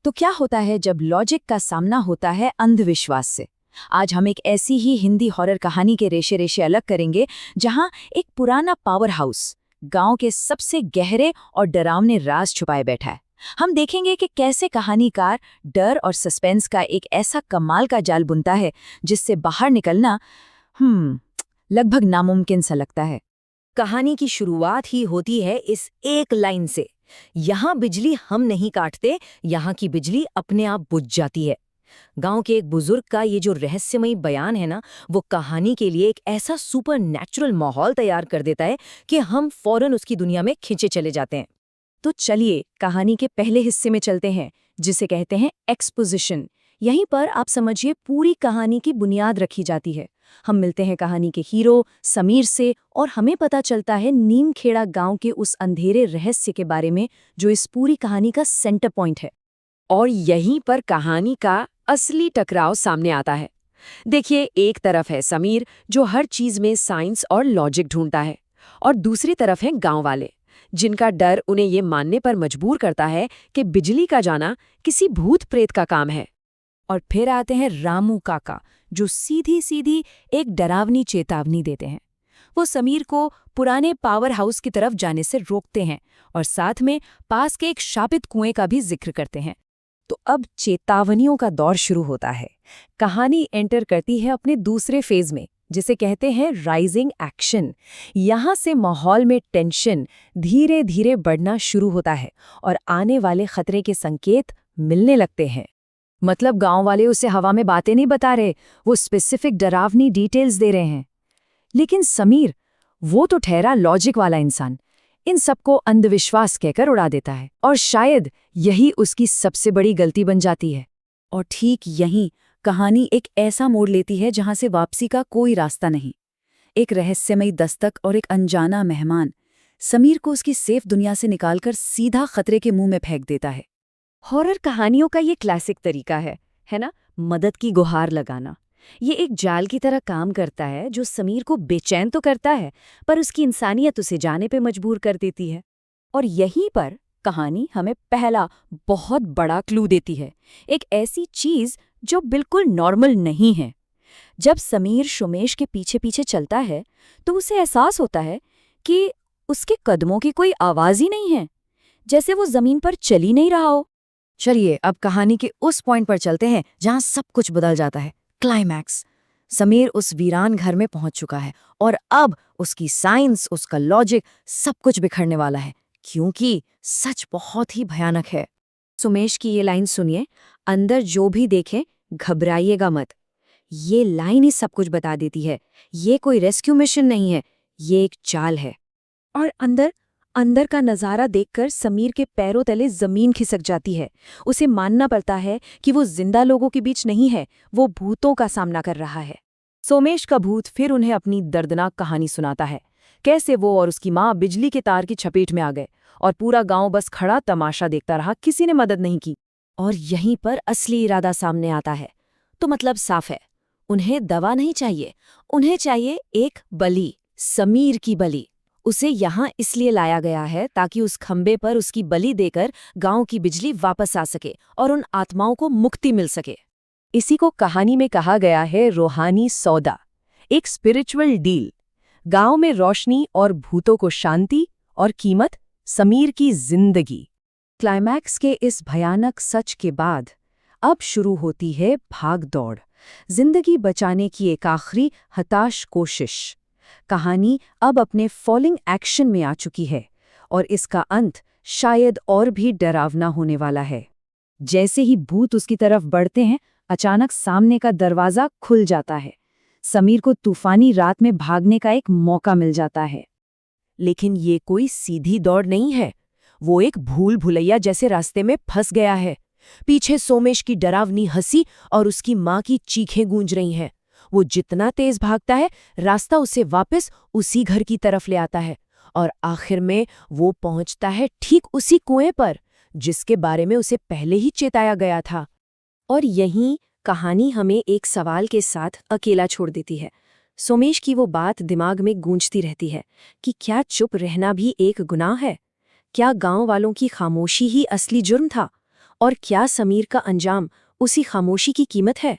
तो क्या होता है जब लॉजिक का सामना होता है अंधविश्वास से? आज हम एक ऐसी ही हिंदी हॉरर कहानी के रेशे रेशे अलग करेंगे, जहां एक पुराना पावर हाउस गांव के सबसे गहरे और डरावने राज छुपाए बैठा है। हम देखेंगे कि कैसे कहानीकार डर और सस्पेंस का एक ऐसा कमाल का जाल बुनता है जिससे बाहर निकलना लगभग नामुमकिन सा लगता है। कहानी की शुरुआत ही होती है इस एक लाइन से, यहाँ बिजली हम नहीं काटते, यहाँ की बिजली अपने आप बुझ जाती है। गांव के एक बुजुर्ग का ये जो रहस्यमयी बयान है ना, वो कहानी के लिए एक ऐसा सुपर नेचुरल माहौल तैयार कर देता है कि हम फौरन उसकी दुनिया में खिंचे चले जाते हैं। तो चलिए कहानी के पहले हिस्से में चलते हैं, जिसे कहते हैं एक्सपोजिशन। यहीं पर आप समझिए पूरी कहानी की बुनियाद रखी जाती है। हम मिलते हैं कहानी के हीरो समीर से और हमें पता चलता है नीमखेड़ा गांव के उस अंधेरे रहस्य के बारे में जो इस पूरी कहानी का सेंटर पॉइंट है। और यहीं पर कहानी का असली टकराव सामने आता है। देखिए, एक तरफ है समीर जो हर चीज में साइंस और लॉजिक ढूंढता है, और दूसरी तरफ है गांव वाले जिनका डर उन्हें ये मानने पर मजबूर करता है कि बिजली का जाना किसी भूत प्रेत का काम है। और फिर आते हैं रामू काका, जो सीधी सीधी एक डरावनी चेतावनी देते हैं। वो समीर को पुराने पावर हाउस की तरफ जाने से रोकते हैं और साथ में पास के एक शापित कुएं का भी जिक्र करते हैं। तो अब चेतावनियों का दौर शुरू होता है। कहानी एंटर करती है अपने दूसरे फेज में, जिसे कहते हैं राइजिंग एक्शन। यहाँ से माहौल में टेंशन धीरे धीरे बढ़ना शुरू होता है और आने वाले खतरे के संकेत मिलने लगते हैं। मतलब गांव वाले उसे हवा में बातें नहीं बता रहे, वो स्पेसिफिक डरावनी डिटेल्स दे रहे हैं। लेकिन समीर, वो तो ठहरा लॉजिक वाला इंसान, इन सबको अंधविश्वास कहकर उड़ा देता है और शायद यही उसकी सबसे बड़ी गलती बन जाती है। और ठीक यहीं कहानी एक ऐसा मोड़ लेती है जहां से वापसी का कोई रास्ता नहीं। एक रहस्यमयी दस्तक और एक अनजाना मेहमान समीर को उसकी सेफ दुनिया से निकालकर सीधा खतरे के मुंह में फेंक देता है। हॉरर कहानियों का ये क्लासिक तरीका है ना, मदद की गुहार लगाना। ये एक जाल की तरह काम करता है जो समीर को बेचैन तो करता है, पर उसकी इंसानियत उसे जाने पे मजबूर कर देती है। और यहीं पर कहानी हमें पहला बहुत बड़ा क्लू देती है, एक ऐसी चीज जो बिल्कुल नॉर्मल नहीं है। जब समीर सोमेश के पीछे पीछे चलता है तो उसे एहसास होता है कि उसके कदमों की कोई आवाज ही नहीं है, जैसे वो जमीन पर चल ही नहीं रहा हो। चलिए अब कहानी के उस पॉइंट पर चलते हैं जहां सब कुछ बदल जाता है। क्लाइमैक्स। समीर उस वीरान घर में पहुंच चुका है और अब उसकी साइंस, उसका लॉजिक, सब कुछ बिखरने वाला है, क्योंकि सच बहुत ही भयानक है। सोमेश की ये लाइन सुनिए, अंदर जो भी देखें घबराइएगा मत। ये लाइन ही सब कुछ बता देती है। ये कोई रेस्क्यू मिशन नहीं है, ये एक चाल है। और अंदर का नज़ारा देखकर समीर के पैरों तले जमीन खिसक जाती है। उसे मानना पड़ता है कि वो जिंदा लोगों के बीच नहीं है, वो भूतों का सामना कर रहा है। सोमेश का भूत फिर उन्हें अपनी दर्दनाक कहानी सुनाता है, कैसे वो और उसकी माँ बिजली के तार की चपेट में आ गए और पूरा गांव बस खड़ा तमाशा देखता रहा, किसी ने मदद नहीं की। और यहीं पर असली इरादा सामने आता है। तो मतलब साफ है, उन्हें दवा नहीं चाहिए, उन्हें चाहिए एक बलि, समीर की बलि। उसे यहाँ इसलिए लाया गया है ताकि उस खंबे पर उसकी बलि देकर गांव की बिजली वापस आ सके और उन आत्माओं को मुक्ति मिल सके। इसी को कहानी में कहा गया है रूहानी सौदा, एक स्पिरिचुअल डील। गांव में रोशनी और भूतों को शांति, और कीमत समीर की जिंदगी। क्लाइमैक्स के इस भयानक सच के बाद अब शुरू होती है भाग दौड़, जिंदगी बचाने की एक आखिरी हताश कोशिश। कहानी अब अपने फॉलिंग एक्शन में आ चुकी है और इसका अंत शायद और भी डरावना होने वाला है। जैसे ही भूत उसकी तरफ बढ़ते हैं, अचानक सामने का दरवाजा खुल जाता है। समीर को तूफानी रात में भागने का एक मौका मिल जाता है। लेकिन ये कोई सीधी दौड़ नहीं है, वो एक भूल भुलैया जैसे रास्ते में फंस गया है। पीछे सोमेश की डरावनी हंसी और उसकी माँ की चीखें गूंज रही हैं। वो जितना तेज भागता है, रास्ता उसे वापस उसी घर की तरफ ले आता है और आखिर में वो पहुंचता है ठीक उसी कुएं पर जिसके बारे में उसे पहले ही चेताया गया था। और यहीं कहानी हमें एक सवाल के साथ अकेला छोड़ देती है। सोमेश की वो बात दिमाग में गूंजती रहती है कि क्या चुप रहना भी एक गुनाह है? क्या गांव वालों की खामोशी ही असली जुर्म था? और क्या समीर का अंजाम उसी खामोशी की कीमत है?